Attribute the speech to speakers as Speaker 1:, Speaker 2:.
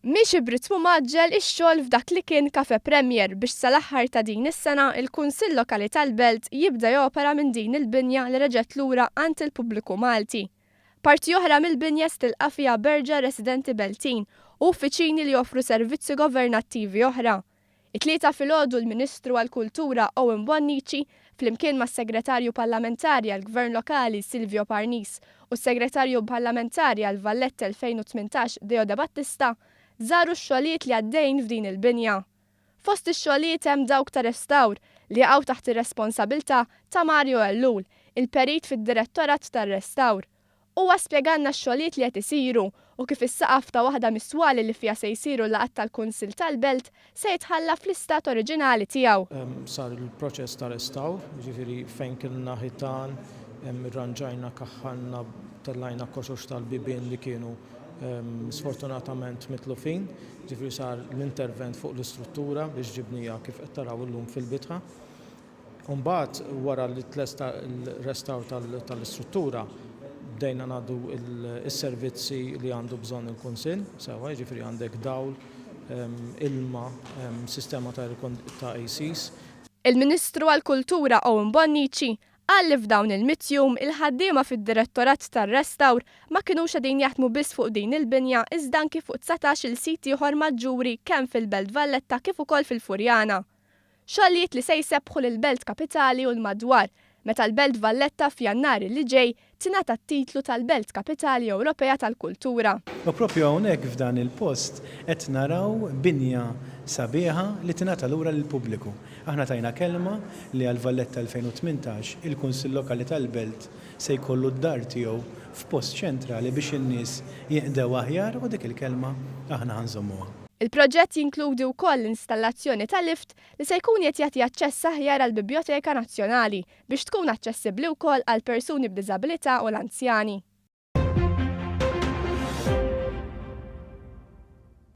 Speaker 1: Mixi b'ritmu maġġel ix-xogħol f'dak li kien Cafe Premier biex sal-aħħar ta' din is-sena il-Kunsill Lokali tal-Belt jibda jopera minn din il-binja li reġgħet lura għand il-pubbliku Malti. Parti oħra mill-binja stilqa' fiha berġa' residenti Beltin u uffiċini li joffru servizzi governattivi oħra. It-tlieta filgħodu l-Ministru għall-Kultura Owen Bonnici flimkien mas-Segretarju Parlamentari għall-Gvern Lokali Silvio Parnis u s-Segretarju Parlamentari għall-Valletta 2018 Deo De Battista żaru x-xogħlijiet li għaddejjin f'din il-binja. Fost ix-xogħlijiet hemm dawk ta' restawr li jaqgħu taħt ir-responsabbiltà ta' Mario Ellul, il-perit fid-Direttorat tar-Restawr. Huwa spjegalna x-xogħlijiet li qed isiru u kif is-saqaf ta' waħda mis-swali li fiha se jsiru laqgħat tal-Kunsill tal-Belt se jitħalla fl-istat oriġinali tiegħu.
Speaker 2: Sar il-proċess ta' restawr, jiġifieri fejn kellna ħitan, irranġajna kaħħalna tellajna koxox tal-bibien li kienu sfortunatament mitlufin, ġifri sar l-intervent fuq l-istruttura biex ġibnija kif qed taraw illum fil-bitħa. Mbagħad wara li tlesta l-restawr tal-istruttura bdejna nagħdu s-servizzi li għandu bżonn il-Kunsill, sewa ġifri għandek dawl, ilma, sistema ta' ACs.
Speaker 1: Il-Ministru għall-Kultura Owen Bonnici qal li f'dawn il-mitjum il-ħaddiema fid-Direttorat tar-Restawr ma kinux qegħdin jaħdmu biss fuq din il-binja iżda anki fuq 19 il-sit ieħor maġġuri kemm fil-Belt Valletta kif ukoll fil-Furjana. Xogħlijiet li se jsebħu lill-Belt Kapitali u l-madwar meta l-Belt Valletta f'Jannar li ġej tingħata t-titlu tal-Belt Kapitali Ewropea tal-Kultura.
Speaker 3: U proprju hawnhekk f'dan il-post qed naraw binja sabiħa li tingħata lura lill-pubbliku. Aħna tajna kelma li għall-Valletta 2018 il-Kunsill Lokali tal-Belt se jkollu d-dar tiegħu f'post ċentrali biex in-nies jinqdew aħjar u dik il-kelma aħna ħanżommuha.
Speaker 1: Il-proġett jinkludi wkoll l-installazzjoni ta' lift li se jkun qed jagħti aċċess aħjar għall-Biblioteka Nazzjonali biex tkun aċċessibbli wkoll għal persuni b'diżabilità u l-anzjani.